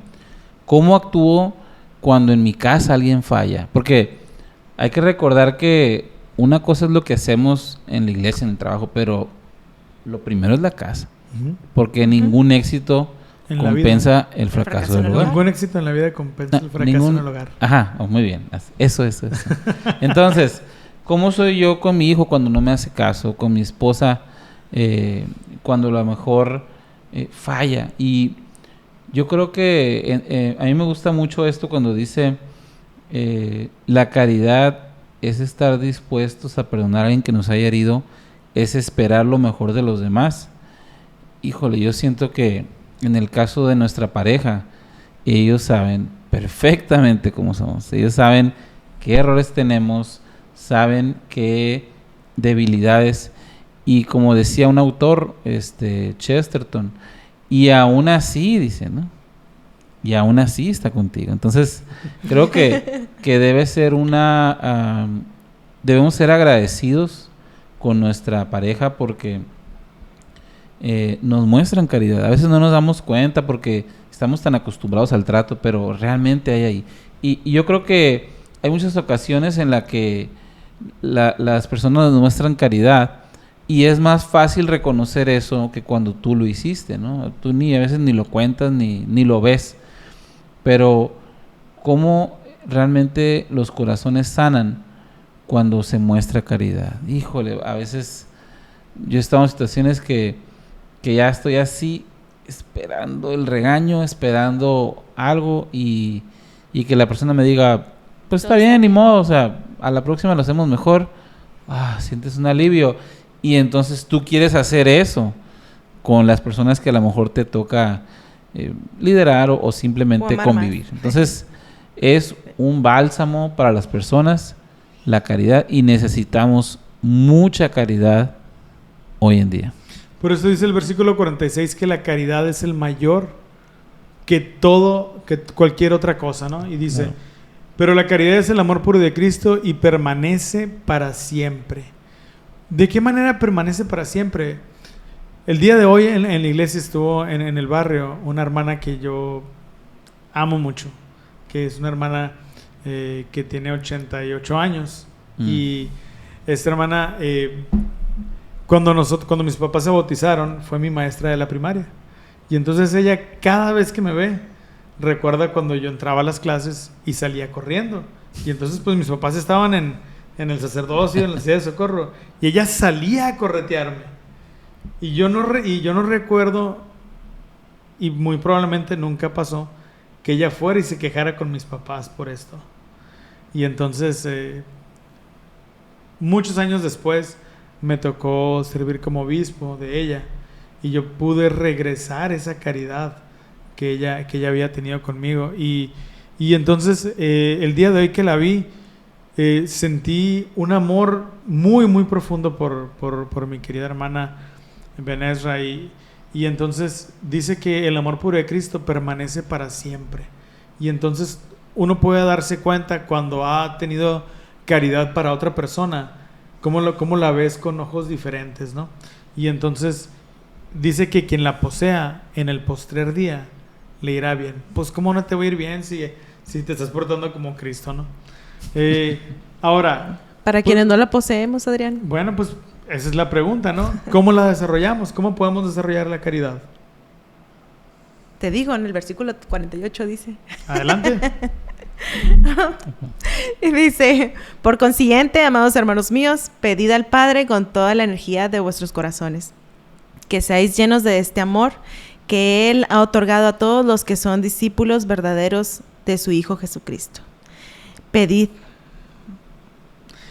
¿cómo actúo cuando en mi casa alguien falla? Porque hay que recordar que una cosa es lo que hacemos en la iglesia, en el trabajo, pero lo primero es la casa.
Ujú.
Porque ningún éxito
En la
compensa el
fracaso
fracaso
en
del
el
hogar.
hogar.
Ningún éxito en la vida compensa el fracaso en el hogar.
Ajá, muy bien. Eso. Entonces, ¿cómo soy yo con mi hijo cuando no me hace caso? Con mi esposa, cuando a lo mejor falla. Y yo creo que a mí me gusta mucho esto cuando dice, la caridad es estar dispuestos a perdonar a alguien que nos haya herido, es esperar lo mejor de los demás. Híjole, yo siento que en el caso de nuestra pareja, ellos saben perfectamente cómo somos. Ellos saben qué errores tenemos, saben qué debilidades. Y como decía un autor, Chesterton, y aún así, dice, ¿no? Y aún así está contigo. Entonces, creo que debe ser debemos ser agradecidos con nuestra pareja porque nos muestran caridad. A veces no nos damos cuenta porque estamos tan acostumbrados al trato, pero realmente hay ahí. Y yo creo que hay muchas ocasiones en las que las personas nos muestran caridad y es más fácil reconocer eso que cuando tú lo hiciste, ¿no? Tú a veces ni lo cuentas ni lo ves. Pero cómo realmente los corazones sanan cuando se muestra caridad. Híjole, a veces yo he estado en situaciones que ya estoy así esperando el regaño, esperando algo y que la persona me diga, pues está bien, ni modo, o sea, a la próxima lo hacemos mejor. Sientes un alivio. Y entonces tú quieres hacer eso con las personas que a lo mejor te toca liderar o simplemente convivir. Más. Entonces es un bálsamo para las personas la caridad y necesitamos mucha caridad hoy en día.
Por eso dice el versículo 46 que la caridad es el mayor que cualquier otra cosa, ¿no? Y dice, pero la caridad es el amor puro de Cristo y permanece para siempre. ¿De qué manera permanece para siempre? El día de hoy en la iglesia estuvo en el barrio una hermana que yo amo mucho, que es una hermana que tiene 88 años. Y esta hermana, cuando mis papás se bautizaron, fue mi maestra de la primaria. Y entonces ella cada vez que me ve, recuerda cuando yo entraba a las clases y salía corriendo. Y entonces pues mis papás estaban en el sacerdocio, en la ciudad de Socorro, y ella salía a corretearme. Y yo no recuerdo, y muy probablemente nunca pasó, que ella fuera y se quejara con mis papás por esto. Y entonces, muchos años después, me tocó servir como obispo de ella, y yo pude regresar esa caridad que ella había tenido conmigo. Y entonces, el día de hoy que la vi, sentí un amor muy, muy profundo por mi querida hermana Benesra, y entonces dice que el amor puro de Cristo permanece para siempre. Y entonces uno puede darse cuenta cuando ha tenido caridad para otra persona, cómo la ves con ojos diferentes, ¿no? Y entonces dice que quien la posea en el postrer día le irá bien. Pues cómo no te va a ir bien si te estás portando como Cristo, ¿no? Ahora,
para quienes no la poseemos, Adrián.
Bueno, pues esa es la pregunta, ¿no? ¿Cómo la desarrollamos? ¿Cómo podemos desarrollar la caridad?
Te digo, en el versículo 48 dice.
Adelante.
Y dice, por consiguiente, amados hermanos míos, pedid al Padre con toda la energía de vuestros corazones, que seáis llenos de este amor que Él ha otorgado a todos los que son discípulos verdaderos de su Hijo Jesucristo. Pedid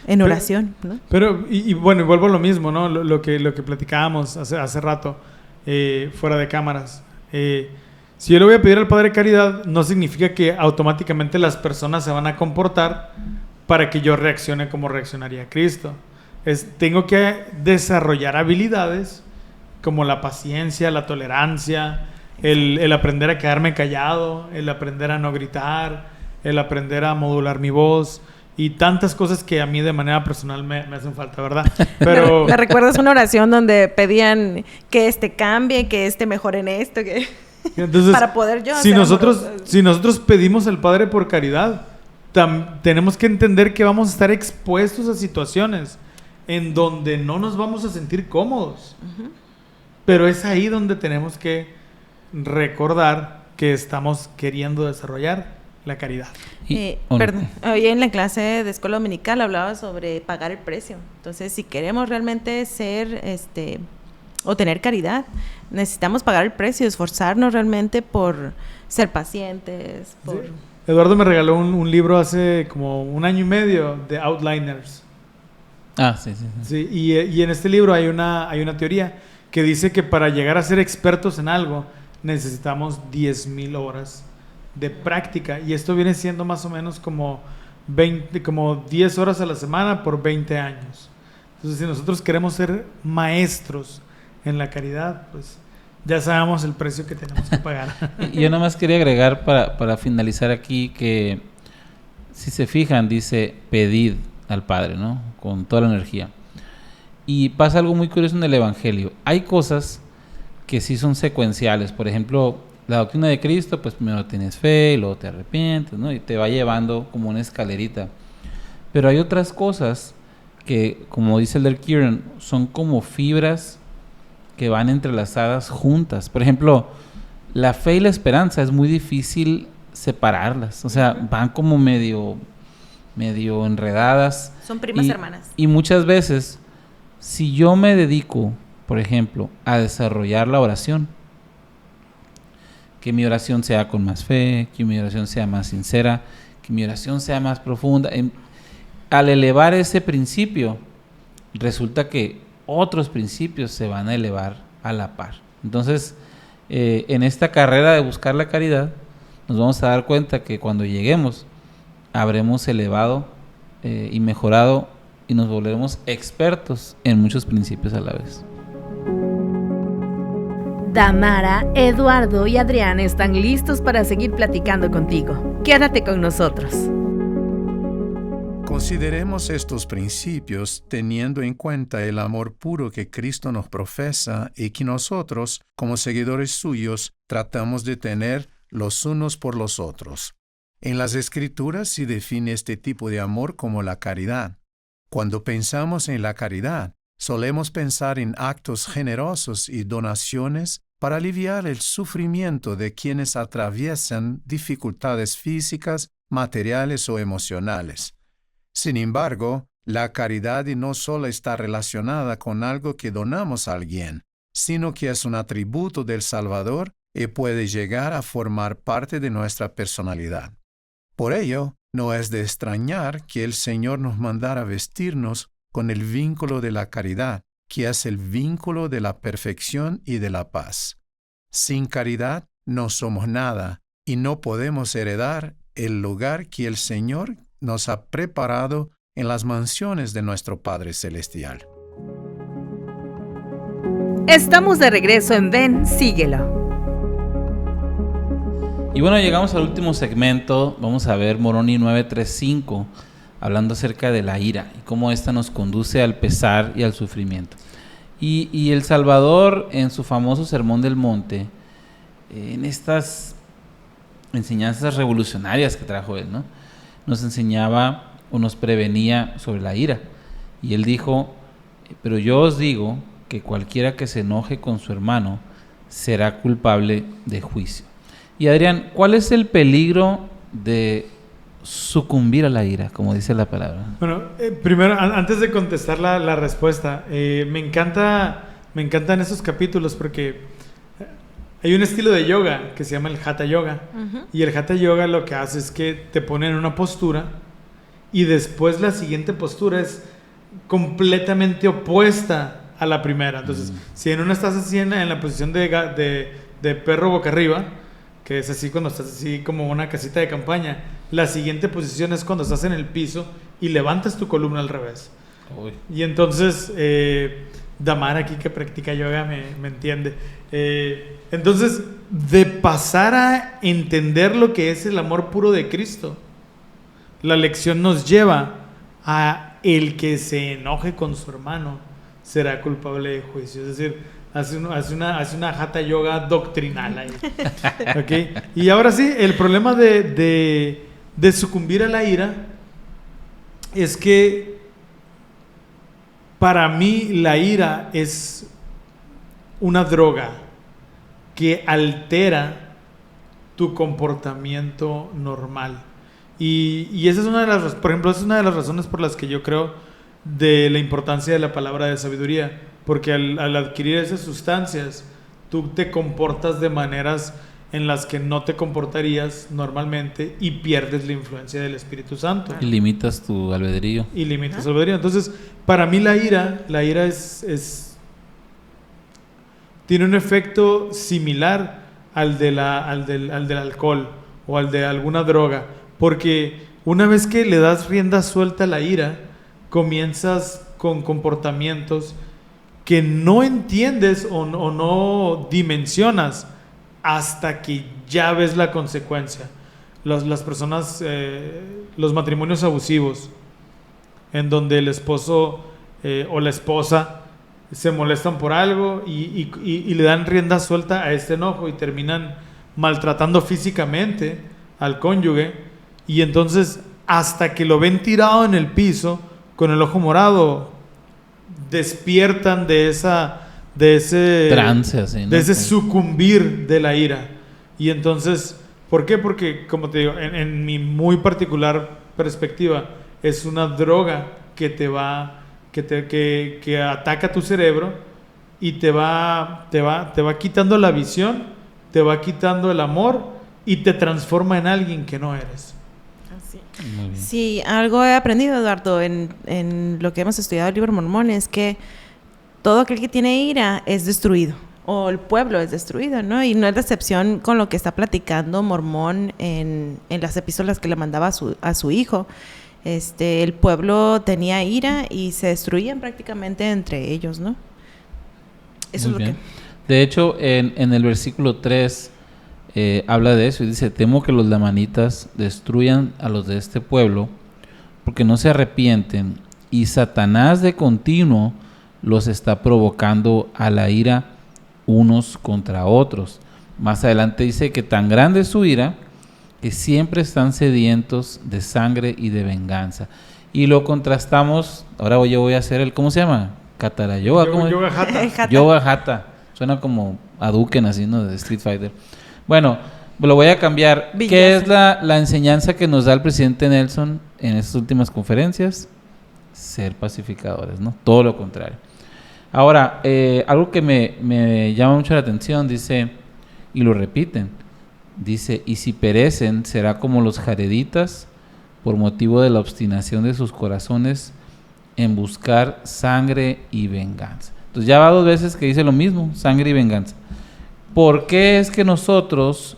en oración, ¿no?
Pero, y bueno, y vuelvo a lo mismo, ¿no? Lo que platicábamos hace rato, fuera de cámaras. Si yo le voy a pedir al Padre caridad, no significa que automáticamente las personas se van a comportar para que yo reaccione como reaccionaría Cristo. Tengo que desarrollar habilidades como la paciencia, la tolerancia, el aprender a quedarme callado, el aprender a no gritar, el aprender a modular mi voz y tantas cosas que a mí de manera personal me hacen falta, ¿verdad? Pero
¿me recuerdas una oración donde pedían que cambie, que mejore en esto? Entonces, para poder yo
si nosotros pedimos al Padre por caridad, tenemos que entender que vamos a estar expuestos a situaciones en donde no nos vamos a sentir cómodos. Uh-huh. Pero es ahí donde tenemos que recordar que estamos queriendo desarrollar la caridad.
Perdón, hoy en la clase de escuela dominical hablaba sobre pagar el precio. Entonces, si queremos realmente ser o tener caridad, necesitamos pagar el precio, esforzarnos realmente por ser pacientes. Sí.
Eduardo me regaló un libro hace como 1 año y medio de Outliners. Sí, y en este libro hay una teoría que dice que para llegar a ser expertos en algo necesitamos 10,000 horas de práctica. Y esto viene siendo más o menos como 10 horas a la semana por 20 años. Entonces, si nosotros queremos ser maestros en la caridad, pues ya sabemos el precio que tenemos que pagar.
Y yo nada más quería agregar para finalizar aquí que si se fijan, dice pedid al Padre, ¿no? Con toda la energía. Y pasa algo muy curioso en el Evangelio. Hay cosas que sí son secuenciales. Por ejemplo, la doctrina de Cristo, pues primero tienes fe, y luego te arrepientes, ¿no? Y te va llevando como una escalerita. Pero hay otras cosas que, como dice el Kieran, son como fibras que van entrelazadas juntas. Por ejemplo, la fe y la esperanza es muy difícil separarlas. O sea, van como medio enredadas.
Son primas hermanas.
Y muchas veces, si yo me dedico, por ejemplo, a desarrollar la oración, que mi oración sea con más fe, que mi oración sea más sincera, que mi oración sea más profunda, al elevar ese principio, resulta que otros principios se van a elevar a la par. Entonces, en esta carrera de buscar la caridad, nos vamos a dar cuenta que cuando lleguemos, habremos elevado y mejorado y nos volveremos expertos en muchos principios a la vez.
Damara, Eduardo y Adrián están listos para seguir platicando contigo. Quédate con nosotros.
Consideremos estos principios teniendo en cuenta el amor puro que Cristo nos profesa y que nosotros, como seguidores suyos, tratamos de tener los unos por los otros. En las Escrituras se define este tipo de amor como la caridad. Cuando pensamos en la caridad, solemos pensar en actos generosos y donaciones para aliviar el sufrimiento de quienes atraviesan dificultades físicas, materiales o emocionales. Sin embargo, la caridad no solo está relacionada con algo que donamos a alguien, sino que es un atributo del Salvador y puede llegar a formar parte de nuestra personalidad. Por ello, no es de extrañar que el Señor nos mandara vestirnos con el vínculo de la caridad, que es el vínculo de la perfección y de la paz. Sin caridad no somos nada y no podemos heredar el lugar que el Señor nos ha preparado en las mansiones de nuestro Padre Celestial.
Estamos de regreso en Ven, Síguelo.
Y bueno, llegamos al último segmento. Vamos a ver Moroni 9:35, hablando acerca de la ira y cómo ésta nos conduce al pesar y al sufrimiento. Y el Salvador, en su famoso Sermón del Monte, en estas enseñanzas revolucionarias que trajo él, ¿no?, nos enseñaba o nos prevenía sobre la ira. Y él dijo: pero yo os digo que cualquiera que se enoje con su hermano será culpable de juicio. Y Adrián, ¿cuál es el peligro de sucumbir a la ira, como dice la palabra?
Bueno, primero, antes de contestar la respuesta, me encantan esos capítulos porque hay un estilo de yoga que se llama el Hatha Yoga. Y el Hatha Yoga lo que hace es que te pone en una postura y después la siguiente postura es completamente opuesta a la primera. Entonces, si en una estás así en la posición de perro boca arriba, que es así cuando estás así como una casita de campaña, la siguiente posición es cuando estás en el piso y levantas tu columna al revés.
Uy.
Y entonces, Damar aquí que practica yoga me entiende. Entonces, de pasar a entender lo que es el amor puro de Cristo, la lección nos lleva a el que se enoje con su hermano será culpable de juicio. Es decir, hace una Hatha Yoga doctrinal ahí. ¿Okay? Y ahora sí, el problema de sucumbir a la ira es que para mí la ira es una droga que altera tu comportamiento normal. Y esa es una de las, por ejemplo, esa es una de las razones por las que yo creo de la importancia de la palabra de sabiduría, porque al adquirir esas sustancias, tú te comportas de maneras en las que no te comportarías normalmente y pierdes la influencia del Espíritu Santo.
Y limitas tu albedrío.
Y limitas tu albedrío. Entonces, para mí la ira tiene un efecto similar al del alcohol o al de alguna droga, porque una vez que le das rienda suelta a la ira, comienzas con comportamientos que no entiendes o no dimensionas hasta que ya ves la consecuencia. Las personas, los matrimonios abusivos, en donde el esposo o la esposa se molestan por algo y le dan rienda suelta a este enojo y terminan maltratando físicamente al cónyuge, y entonces hasta que lo ven tirado en el piso con el ojo morado, despiertan de ese
trance, así, ¿no?
de ese sucumbir de la ira. Y entonces, ¿por qué? Porque, como te digo, en mi muy particular perspectiva, es una droga que te va, que ataca tu cerebro y te va quitando la visión, te va quitando el amor y te transforma en alguien que no eres.
Muy bien.
Sí, algo he aprendido, Eduardo, en lo que hemos estudiado el libro Mormón, es que todo aquel que tiene ira es destruido, o el pueblo es destruido, ¿no? Y no es decepción con lo que está platicando Mormón en las epístolas que le mandaba a su hijo. El pueblo tenía ira y se destruían prácticamente entre ellos, ¿no? Eso
Muy
es lo
bien. De hecho, en el versículo 3 habla de eso y dice: temo que los lamanitas destruyan a los de este pueblo porque no se arrepienten, y Satanás de continuo los está provocando a la ira unos contra otros. Más adelante dice que tan grande es su ira que siempre están sedientos de sangre y de venganza. Y lo contrastamos, ahora yo voy a hacer el, ¿cómo se llama? Catarayoga, ¿cómo?
Yoga Hatha.
Hatha.
Yoga Hatha. Suena como Hadouken, así, ¿no? De Street Fighter. Bueno, lo voy a cambiar.
Villaza.
¿Qué es la enseñanza que nos da el presidente Nelson en estas últimas conferencias? Ser pacificadores, ¿no? Todo lo contrario. Ahora, algo que me llama mucho la atención, dice, y lo repiten, dice: y si perecen, será como los jareditas, por motivo de la obstinación de sus corazones en buscar sangre y venganza. Entonces ya va 2 veces que dice lo mismo, sangre y venganza. ¿Por qué es que nosotros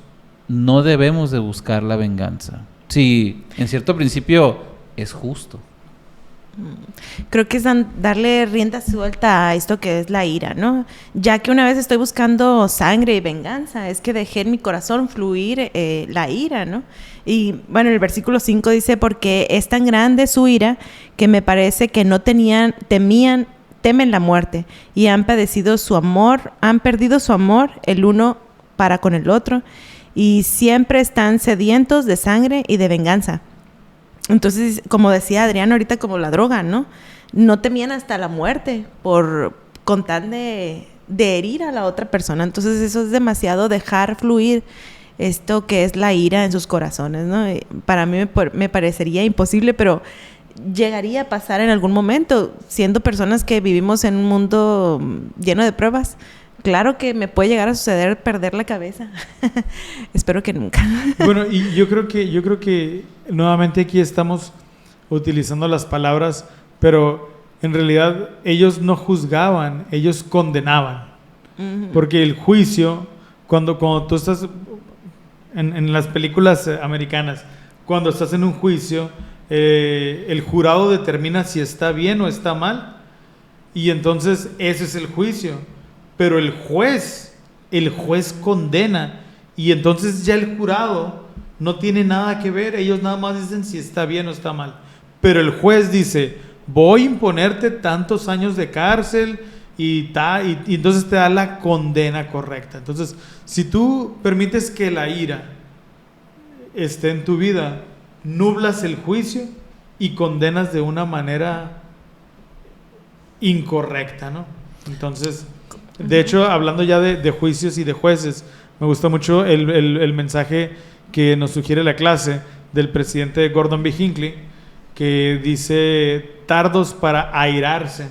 no debemos de buscar la venganza? Si en cierto principio es justo.
Creo que es darle rienda suelta a esto que es la ira, ¿no? Ya que una vez estoy buscando sangre y venganza, es que dejé en mi corazón fluir la ira, ¿no? Y bueno, el versículo 5 dice: porque es tan grande su ira que me parece que no temen la muerte, y han perdido su amor el uno para con el otro, y siempre están sedientos de sangre y de venganza. Entonces, como decía Adrián ahorita, como la droga, ¿no? No temían hasta la muerte con tal de herir a la otra persona. Entonces, eso es demasiado, dejar fluir esto que es la ira en sus corazones, ¿no? Para mí me parecería imposible, pero llegaría a pasar en algún momento, siendo personas que vivimos en un mundo lleno de pruebas. Claro que me puede llegar a suceder perder la cabeza. Espero que nunca.
Bueno, y yo creo que nuevamente aquí estamos utilizando las palabras, pero en realidad ellos no juzgaban, ellos condenaban.
Uh-huh.
Porque el juicio, cuando tú estás en las películas americanas, cuando estás en un juicio, el jurado determina si está bien o está mal, y entonces ese es el juicio. Pero el juez condena, y entonces ya el jurado no tiene nada que ver, ellos nada más dicen si está bien o está mal. Pero el juez dice: voy a imponerte tantos años de cárcel y entonces te da la condena correcta. Entonces, si tú permites que la ira esté en tu vida, nublas el juicio y condenas de una manera incorrecta, ¿no? Entonces, de hecho, hablando ya de juicios y de jueces, me gusta mucho el mensaje que nos sugiere la clase del presidente Gordon B. Hinckley, que dice: tardos para airarse.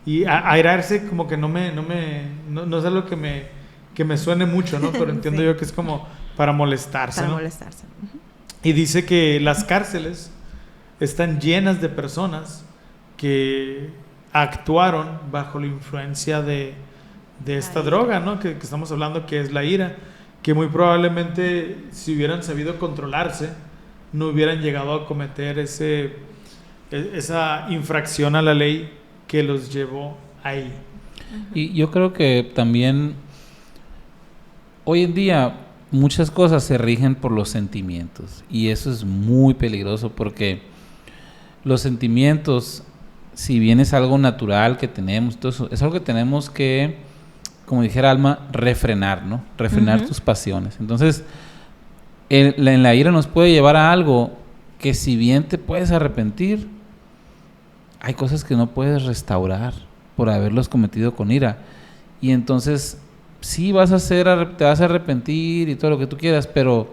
Y airarse como que no es algo que me suene mucho, ¿no? Pero entiendo
Sí.
yo que es como para molestarse,
Para
¿no?
molestarse. Uh-huh.
Y dice que las cárceles están llenas de personas que actuaron bajo la influencia de esta droga, ¿no? Que estamos hablando, que es la ira. que muy probablemente si hubieran sabido controlarse, no hubieran llegado a cometer esa infracción a la ley que los llevó ahí.
Y yo creo que también hoy en día muchas cosas se rigen por los sentimientos, y eso es muy peligroso porque los sentimientos, si bien es algo natural que tenemos, entonces es algo que tenemos que, como dijera Alma, refrenar, ¿no? Refrenar tus pasiones. Entonces, en la ira nos puede llevar a algo que, si bien te puedes arrepentir, hay cosas que no puedes restaurar por haberlos cometido con ira. Y entonces, sí te vas a arrepentir y todo lo que tú quieras, pero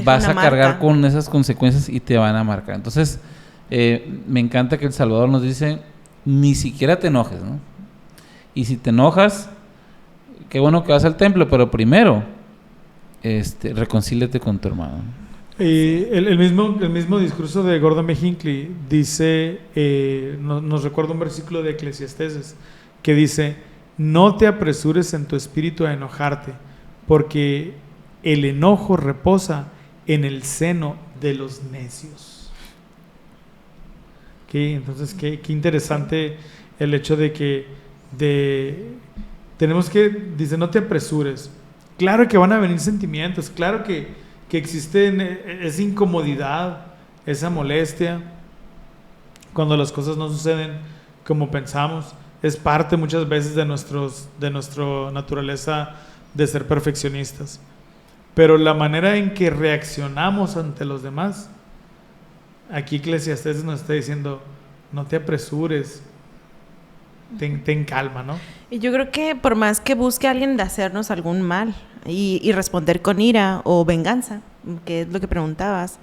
vas a cargar con esas consecuencias y te van a marcar. Entonces, me encanta que El Salvador nos dice, ni siquiera te enojes, ¿no? Y si te enojas, qué bueno que vas al templo, pero primero, reconcíliate con tu hermano.
El mismo discurso de Gordon B. Hinckley dice, nos recuerda un versículo de Eclesiastés que dice: no te apresures en tu espíritu a enojarte, porque el enojo reposa en el seno de los necios. Entonces, qué interesante el hecho de que tenemos que, dice, no te apresures. Claro que van a venir sentimientos, claro que existe esa incomodidad, esa molestia, cuando las cosas no suceden como pensamos. Es parte muchas veces de nuestra naturaleza de ser perfeccionistas. Pero la manera en que reaccionamos ante los demás, aquí Eclesiastés nos está diciendo, no te apresures, ten calma, ¿no?
Y yo creo que por más que busque a alguien de hacernos algún mal y responder con ira o venganza, que es lo que preguntabas,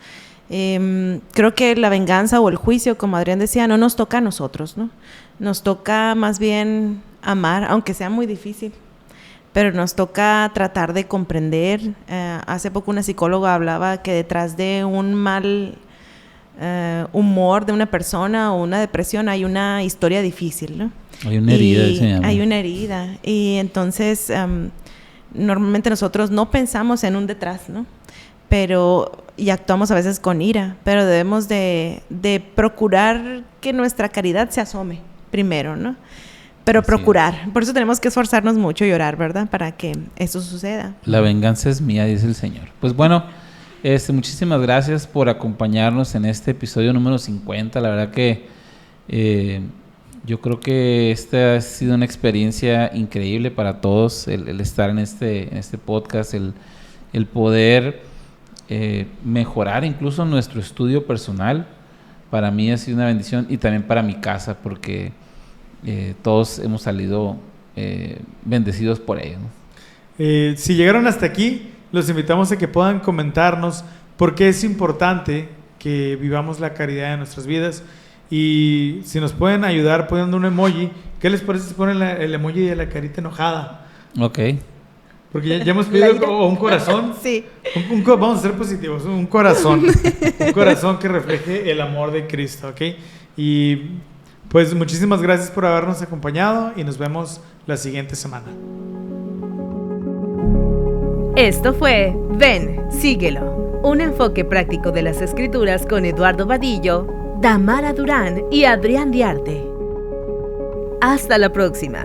creo que la venganza o el juicio, como Adrián decía, no nos toca a nosotros, ¿no? Nos toca más bien amar, aunque sea muy difícil, pero nos toca tratar de comprender. Hace poco una psicóloga hablaba que detrás de un mal humor de una persona o una depresión hay una historia difícil, ¿no?
Hay una herida,
hay una herida, y entonces normalmente nosotros no pensamos en un detrás, ¿no? Y actuamos a veces con ira, pero debemos de procurar que nuestra caridad se asome primero, ¿no? Pero procurar. Por eso tenemos que esforzarnos mucho y orar, ¿verdad? Para que eso suceda.
La venganza es mía, dice el Señor. Pues bueno, muchísimas gracias por acompañarnos en este episodio número 50. La verdad que yo creo que esta ha sido una experiencia increíble para todos, el estar en este podcast, el poder mejorar incluso nuestro estudio personal. Para mí ha sido una bendición, y también para mi casa, porque todos hemos salido bendecidos por ello, ¿no?
Si llegaron hasta aquí, los invitamos a que puedan comentarnos por qué es importante que vivamos la caridad en nuestras vidas, y si nos pueden ayudar poniendo un emoji. ¿Qué les parece si ponen el emoji de la carita enojada?
Ok.
Porque ya hemos pedido un corazón.
Sí.
Vamos a ser positivos. Un corazón. Un corazón que refleje el amor de Cristo, ¿ok? Y pues muchísimas gracias por habernos acompañado, y nos vemos la siguiente semana.
Esto fue Ven, síguelo. Un enfoque práctico de las Escrituras con Eduardo Vadillo, Damara Durán y Adrián Diarte. Hasta la próxima.